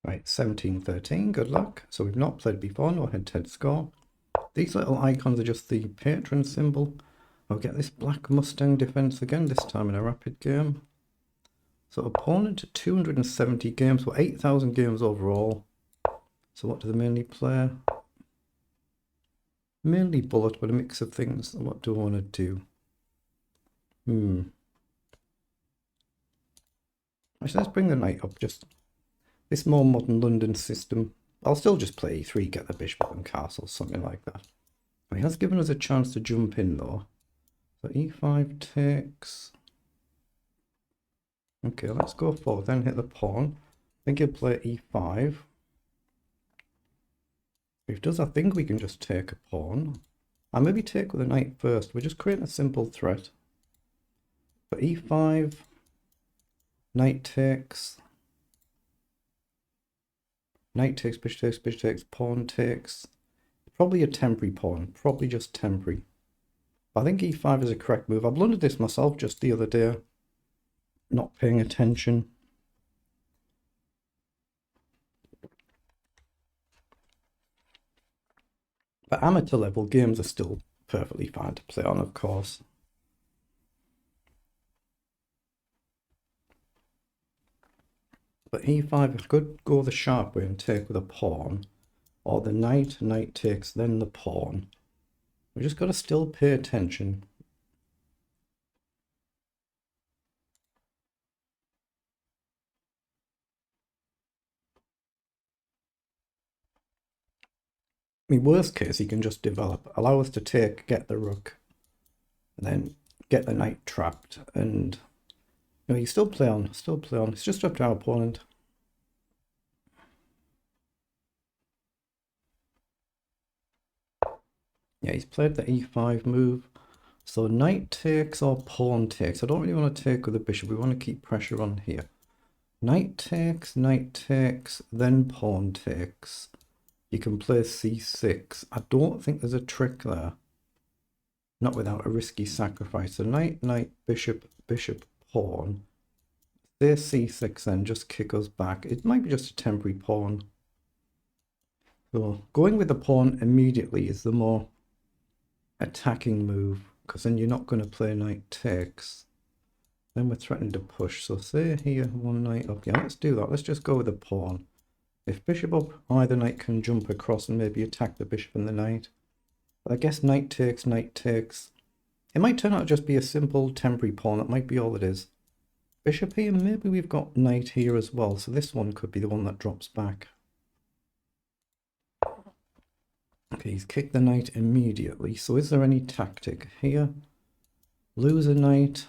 Right, 17-13, good luck. So we've not played before, no head-to-head score. These little icons are just the patron symbol. I'll get this black Mustang defense again, this time in a rapid game. So opponent 270 games, well 8,000 games overall. So what do they mainly play? Mainly bullet, but a mix of things. What do I want to do? Actually, let's bring the knight up, just this more modern London system. I'll still just play e3, get the bishop up and castle, something like that. He has given us a chance to jump in though. So e5 takes. Okay, let's go forward, then hit the pawn. I think he'll play e5. If he does, I think we can just take a pawn. I'll maybe take with a knight first. We're just creating a simple threat. For e5, knight takes. Knight takes, bishop takes, pawn takes. Probably a temporary pawn, probably just temporary. I think e5 is a correct move. I blundered this myself just the other day, not paying attention. But amateur level games are still perfectly fine to play on, of course. But e5, I could go the sharp way and take with a pawn, or the knight takes, then the pawn. We just got to still pay attention. I mean, worst case, he can just develop, allow us to take, get the rook, and then get the knight trapped, and you know, you still play on, It's just up to our opponent. Yeah, he's played the e5 move. So knight takes or pawn takes. I don't really want to take with the bishop. We want to keep pressure on here. Knight takes, then pawn takes. You can play c6. I don't think there's a trick there. Not without a risky sacrifice. So knight, bishop, pawn. There's c6 then, just kick us back. It might be just a temporary pawn. So going with the pawn immediately is the more attacking move, because then you're not going to play knight takes. Then we're threatening to push. So say here, one knight up. Yeah, let's do that. Let's just go with the pawn. If bishop up, either knight can jump across and maybe attack the bishop and the knight. But I guess knight takes. It might turn out to just be a simple temporary pawn. That might be all it is. Bishop here, maybe we've got knight here as well. So this one could be the one that drops back. Okay, he's kicked the knight immediately. So is there any tactic here? Lose a knight,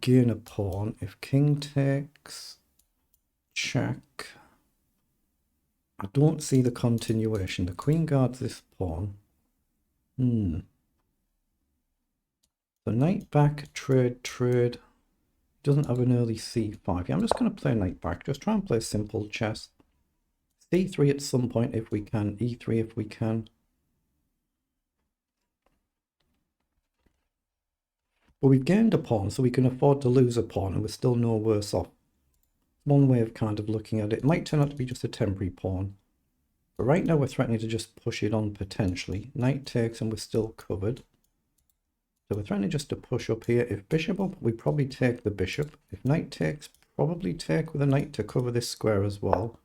gain a pawn. If king takes, check. I don't see the continuation. The queen guards this pawn. So knight back, trade. Doesn't have an early c5. Yeah, I'm just going to play knight back. Just try and play simple chess. c3 at some point if we can. e3 if we can. But we've gained a pawn, so we can afford to lose a pawn, and we're still no worse off. One way of kind of looking at it. It might turn out to be just a temporary pawn. But right now we're threatening to just push it on potentially. Knight takes and we're still covered. So we're threatening just to push up here. If bishop up, we probably take the bishop. If knight takes, probably take with a knight to cover this square as well.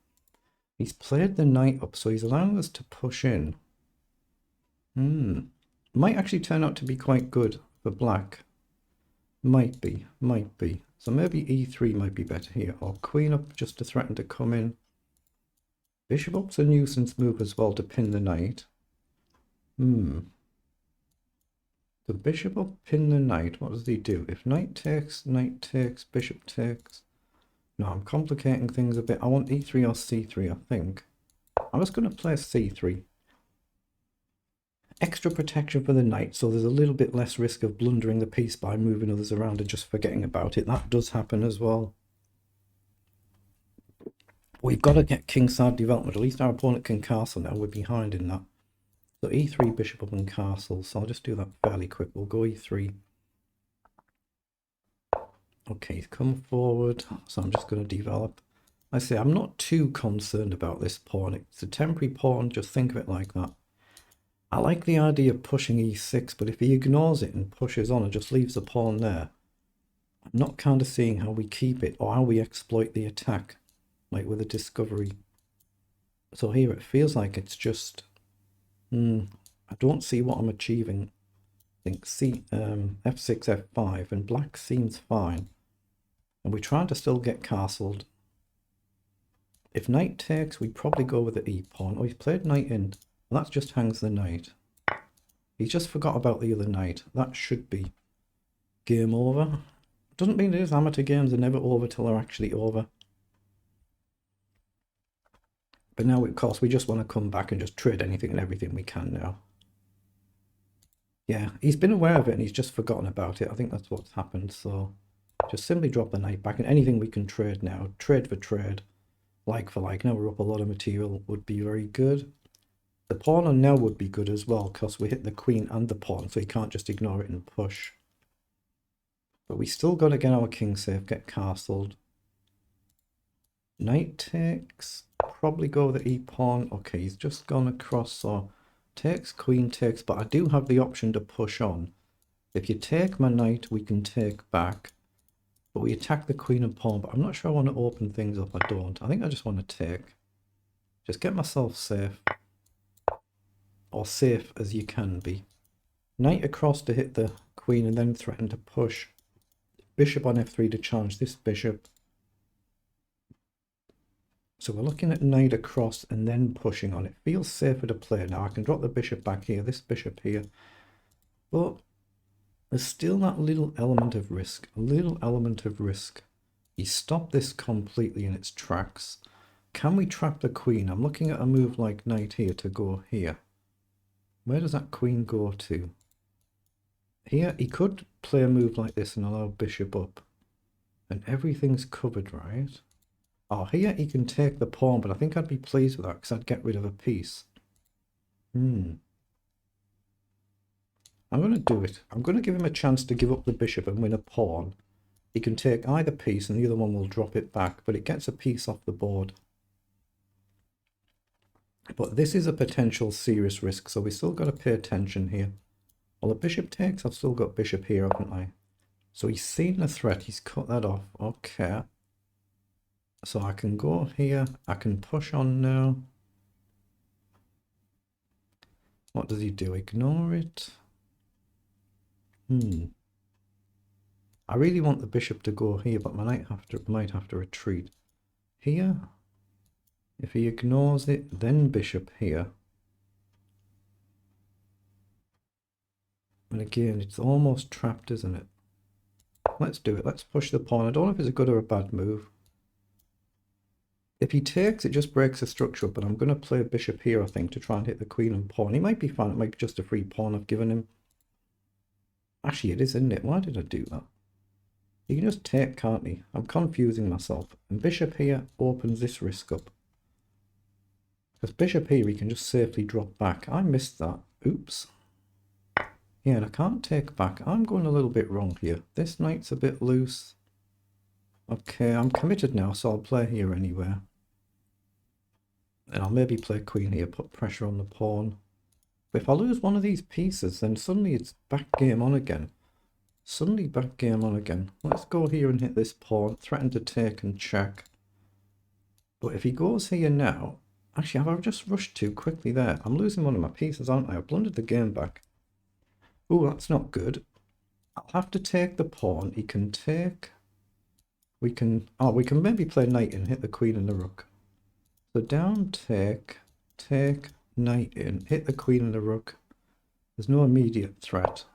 He's played the knight up, so he's allowing us to push in. Might actually turn out to be quite good for black. Might be. So maybe e3 might be better here. Or queen up just to threaten to come in. Bishop up's a nuisance move as well to pin the knight. The bishop up, pin the knight. What does he do? If knight takes, bishop takes. No, I'm complicating things a bit. I want e3 or c3, I think. I'm just going to play c3. Extra protection for the knight, so there's a little bit less risk of blundering the piece by moving others around and just forgetting about it. That does happen as well. We've got to get kingside development. At least our opponent can castle now. We're behind in that. So e3, bishop up and castle. So I'll just do that fairly quick. We'll go e3. Okay, he's come forward. So I'm just going to develop. I say I'm not too concerned about this pawn. It's a temporary pawn, just think of it like that. I like the idea of pushing e6, but if he ignores it and pushes on and just leaves the pawn there, I'm not kind of seeing how we keep it or how we exploit the attack, like with a discovery. So here it feels like it's just, I don't see what I'm achieving. I think f6, f5, and black seems fine. And we try to still get castled. If knight takes, we'd probably go with the e-pawn. Oh, he's played knight in. Well, that just hangs the knight. He just forgot about the other knight. That should be game over. Doesn't mean it is. Amateur games are never over till they're actually over. But now, of course, we just want to come back and just trade anything and everything we can now. Yeah, he's been aware of it and he's just forgotten about it. I think that's what's happened. So just simply drop the knight back and anything we can trade now. Trade for trade. Like for like. Now we're up a lot of material. Would be very good. The pawn on now would be good as well because we hit the queen and the pawn. So you can't just ignore it and push. But we still got to get our king safe. Get castled. Knight takes. Probably go with the e-pawn. Okay, he's just gone across. So takes, queen takes, but I do have the option to push on. If you take my knight, we can take back. But we attack the queen and pawn, but I'm not sure I want to open things up. I don't. I think I just want to take. Just get myself safe. Or safe as you can be. Knight across to hit the queen and then threaten to push. Bishop on f3 to challenge this bishop. So we're looking at knight across and then pushing on. It feels safer to play now. I can drop the bishop back here, this bishop here. But there's still that little element of risk. A little element of risk. He stopped this completely in its tracks. Can we trap the queen? I'm looking at a move like knight here to go here. Where does that queen go to? Here, he could play a move like this and allow bishop up. And everything's covered, right? Oh, here he can take the pawn, but I think I'd be pleased with that because I'd get rid of a piece. I'm going to do it. I'm going to give him a chance to give up the bishop and win a pawn. He can take either piece and the other one will drop it back, but it gets a piece off the board. But this is a potential serious risk, so we still got to pay attention here. Well, the bishop takes, I've still got bishop here, haven't I? So he's seen the threat, he's cut that off. Okay. So I can go here, I can push on now. What does he do? Ignore it? I really want the bishop to go here, but might have to retreat. Here, if he ignores it, then bishop here. And again, it's almost trapped, isn't it? Let's do it. Let's push the pawn. I don't know if it's a good or a bad move. If he takes, it just breaks the structure up, but I'm going to play a bishop here, I think, to try and hit the queen and pawn. He might be fine. It might be just a free pawn I've given him. Actually, it is, isn't it? Why did I do that? He can just take, can't he? I'm confusing myself. And bishop here opens this risk up. Because bishop here, he can just safely drop back. I missed that. Oops. Yeah, and I can't take back. I'm going a little bit wrong here. This knight's a bit loose. Okay, I'm committed now, so I'll play here anywhere. And I'll maybe play queen here, put pressure on the pawn. But if I lose one of these pieces, then suddenly it's back game on again. Suddenly back game on again. Let's go here and hit this pawn, threaten to take and check. But if he goes here now... Actually, have I just rushed too quickly there? I'm losing one of my pieces, aren't I? I've blundered the game back. Oh, that's not good. I'll have to take the pawn. He can take... We can maybe play knight in, hit the queen and the rook. So down, take, knight in, hit the queen and the rook. There's no immediate threat.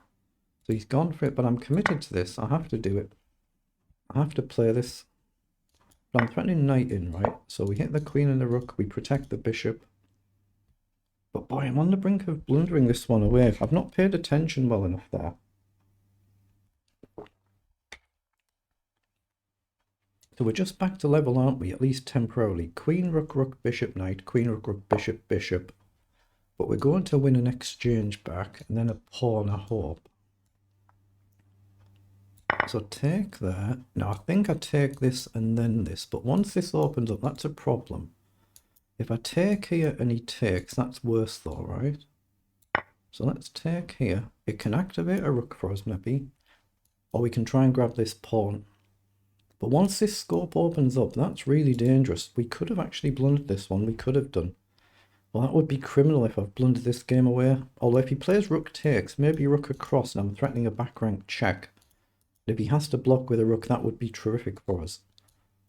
So he's gone for it, but I'm committed to this. I have to do it. I have to play this. But I'm threatening knight in, right? So we hit the queen and the rook, we protect the bishop. But boy, I'm on the brink of blundering this one away. I've not paid attention well enough there. So we're just back to level, aren't we? At least temporarily. Queen, rook, rook, bishop, knight. Queen, rook, rook, bishop, bishop. But we're going to win an exchange back. And then a pawn, I hope. So take there. Now I think I take this and then this, but once this opens up, that's a problem. If I take here and he takes, that's worse though, right? So let's take here. It can activate a rook for us maybe, or we can try and grab this pawn. But once this scope opens up, that's really dangerous. We could have actually blundered this one. We could have done. Well, that would be criminal if I've blundered this game away. Although if he plays rook takes, maybe rook across, and I'm threatening a back rank check. If he has to block with a rook, that would be terrific for us.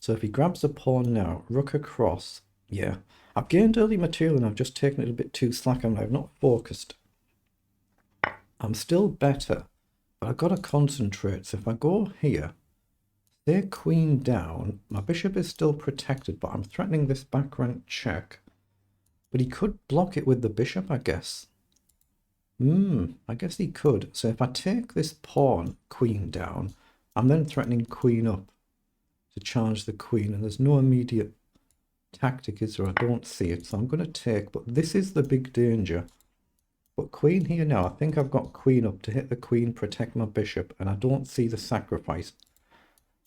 So if he grabs a pawn now, rook across, yeah. I've gained early material and I've just taken it a bit too slack and I've not focused. I'm still better, but I've got to concentrate. So if I go here, say queen down, my bishop is still protected, but I'm threatening this back rank check. But he could block it with the bishop, I guess. I guess he could. So if I take this pawn, queen down, I'm then threatening queen up to charge the queen, and there's no immediate tactic, is there? I don't see it, so I'm going to take, but this is the big danger. But queen here now, I think I've got queen up to hit the queen, protect my bishop, and I don't see the sacrifice.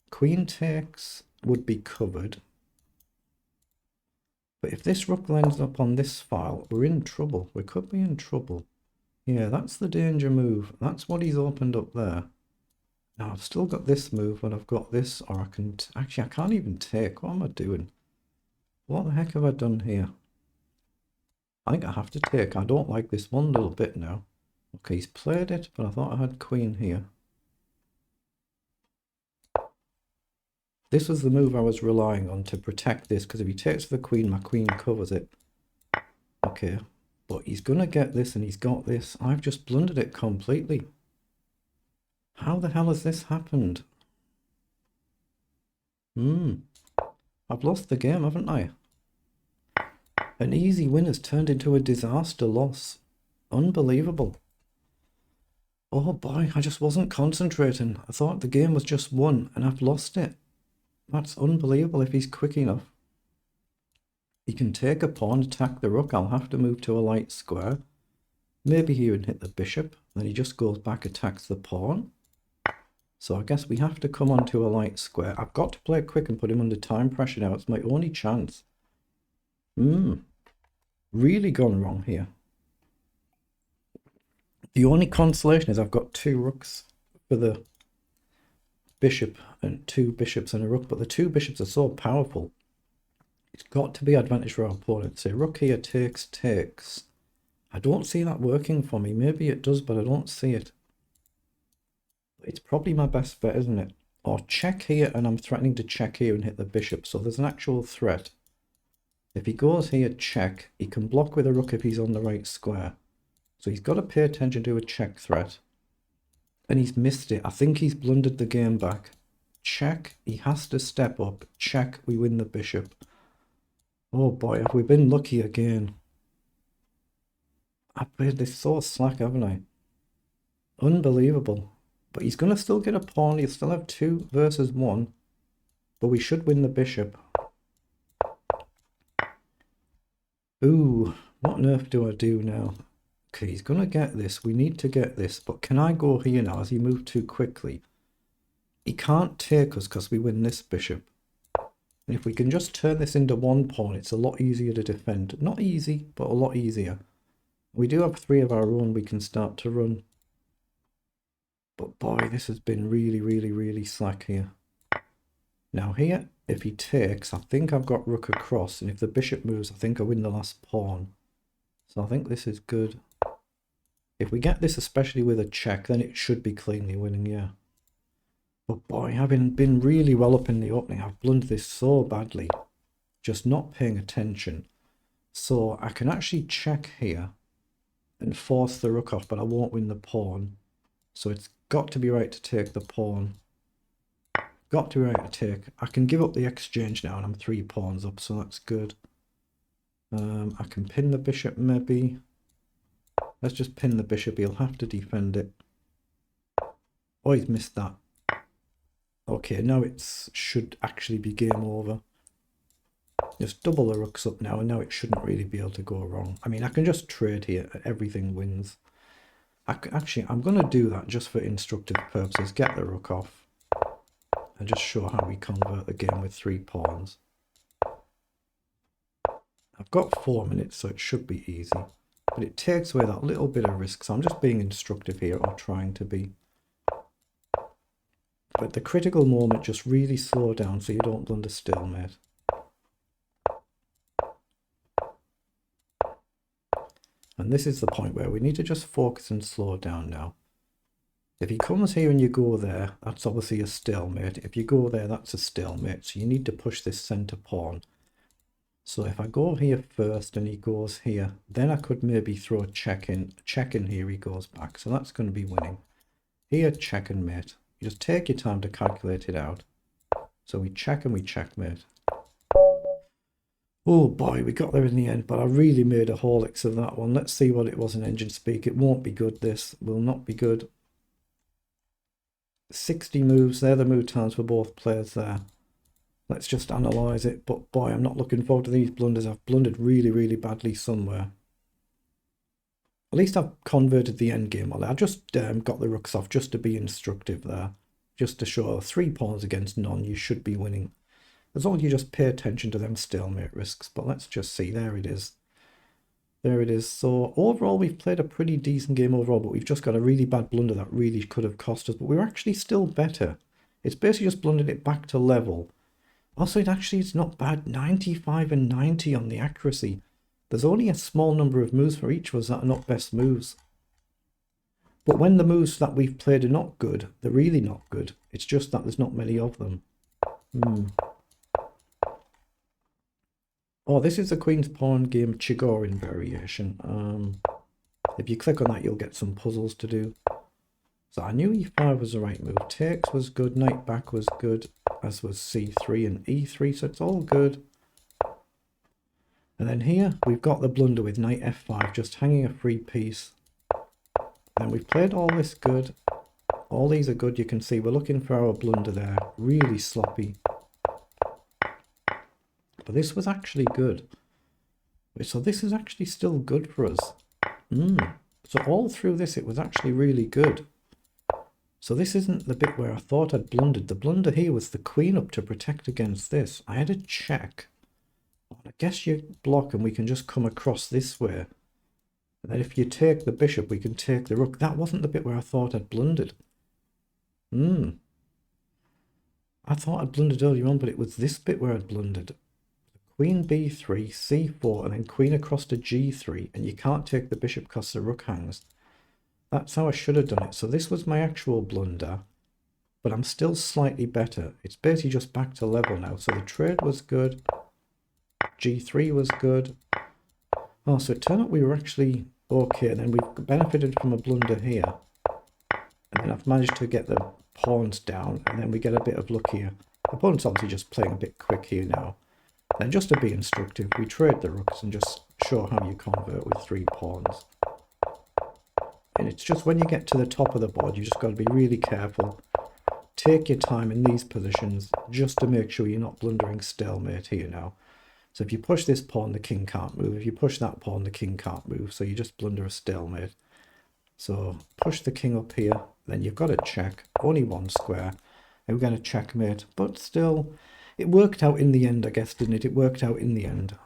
Queen takes would be covered. But if this rook lands up on this file, we're in trouble. We could be in trouble. Yeah, that's the danger move. That's what he's opened up there. Now, I've still got this move, and I've got this, or I can... Actually, I can't even take. What am I doing? What the heck have I done here? I think I have to take. I don't like this one little bit now. Okay, he's played it, but I thought I had queen here. This was the move I was relying on to protect this, because if he takes the queen, my queen covers it. Okay, but he's going to get this, and he's got this. I've just blundered it completely. How the hell has this happened? I've lost the game, haven't I? An easy win has turned into a disaster loss. Unbelievable. Oh boy, I just wasn't concentrating. I thought the game was just won, and I've lost it. That's unbelievable if he's quick enough. He can take a pawn, attack the rook. I'll have to move to a light square. Maybe he would hit the bishop. Then he just goes back, attacks the pawn. So I guess we have to come onto a light square. I've got to play quick and put him under time pressure now. It's my only chance. Really gone wrong here. The only consolation is I've got 2 rooks for the bishop and 2 bishops and a rook, but the 2 bishops are so powerful. It's got to be advantage for our opponent. Say rook here takes. I don't see that working for me. Maybe it does, but I don't see it. It's probably my best bet, isn't it? Or check here, and I'm threatening to check here and hit the bishop, so there's an actual threat. If he goes here, check, he can block with a rook if he's on the right square. So he's got to pay attention to a check threat. And he's missed it. I think he's blundered the game back. Check, he has to step up. Check, we win the bishop. Oh boy, have we been lucky again. I played this so slack, haven't I? Unbelievable. But he's going to still get a pawn. He'll still have 2 versus 1. But we should win the bishop. Ooh, what on earth do I do now? Okay, he's going to get this. We need to get this. But can I go here now as he moved too quickly? He can't take us because we win this bishop. And if we can just turn this into 1 pawn, it's a lot easier to defend. Not easy, but a lot easier. We do have 3 of our own we can start to run. But boy, this has been really slack here. Now here, if he takes, I think I've got rook across, and if the bishop moves, I think I win the last pawn. So I think this is good. If we get this, especially with a check, then it should be cleanly winning, yeah. But boy, having been really well up in the opening, I've blundered this so badly. Just not paying attention. So I can actually check here and force the rook off, but I won't win the pawn. So it's got to be right to take the pawn. Got to be right to take. I can give up the exchange now, and I'm 3 pawns up, so that's good. I can pin the bishop maybe. Let's just pin the bishop. He'll have to defend it. Oh, he's missed that. Okay, now it should actually be game over. Just double the rooks up now, and now it shouldn't really be able to go wrong. I mean, I can just trade here. Everything wins. Actually, I'm going to do that just for instructive purposes. Get the rook off. and just show how we convert the game with 3 pawns. I've got 4 minutes, so it should be easy, but it takes away that little bit of risk, so I'm just being instructive here, or trying to be. But the critical moment, just really slow down so you don't blunder stalemate. And this is the point where we need to just focus and slow down now. If he comes here and you go there, that's obviously a stalemate. If you go there, that's a stalemate. So you need to push this centre pawn. So if I go here first and he goes here, then I could maybe throw a check in. Check in here, he goes back. So that's going to be winning. Here, check and mate. You just take your time to calculate it out. So we check and we checkmate. Oh boy, we got there in the end, but I really made a horlicks of that one. Let's see what it was in engine speak. It won't be good, this will not be good. 60 moves, they're the move times for both players there. Let's just analyse it, but boy, I'm not looking forward to these blunders. I've blundered really, really badly somewhere. At least I've converted the endgame. I just got the rooks off just to be instructive there. Just to show 3 pawns against none, you should be winning. As long as you just pay attention to them stalemate risks. But let's just see, there it is. There it is. So overall, we've played a pretty decent game overall, but we've just got a really bad blunder that really could have cost us. But we're actually still better. It's basically just blundered it back to level. Also, it's not bad. 95 and 90 on the accuracy. There's only a small number of moves for each of us that are not best moves. But when the moves that we've played are not good, they're really not good. It's just that there's not many of them. Oh, this is the Queen's Pawn game Chigorin variation. If you click on that, you'll get some puzzles to do. So I knew e5 was the right move. Takes was good, knight back was good, as was c3 and e3, so it's all good. And then here, we've got the blunder with knight f5, just hanging a free piece. And we've played all this good. All these are good, you can see. We're looking for our blunder there. Really sloppy. But this was actually good. So this is actually still good for us. So all through this, it was actually really good. So this isn't the bit where I thought I'd blundered. The blunder here was the queen up to protect against this. I had a check. I guess you block and we can just come across this way. And then if you take the bishop, we can take the rook. That wasn't the bit where I thought I'd blundered. I thought I'd blundered earlier on, but it was this bit where I'd blundered. Queen b3, c4, and then queen across to g3, and you can't take the bishop because the rook hangs. That's how I should have done it. So this was my actual blunder, but I'm still slightly better. It's basically just back to level now. So the trade was good. g3 was good. Oh, so it turned out we were actually okay. And then we benefited from a blunder here. And then I've managed to get the pawns down, and then we get a bit of luck here. The opponent's obviously just playing a bit quick here now. And just to be instructive, we trade the rooks and just show how you convert with 3 pawns. And it's just when you get to the top of the board, you just got to be really careful. Take your time in these positions just to make sure you're not blundering stalemate here now. So if you push this pawn, the king can't move. If you push that pawn, the king can't move. So you just blunder a stalemate. So push the king up here, then you've got to check. Only 1 square. And we're going to checkmate, but still... It worked out in the end, I guess, didn't it? It worked out in the end.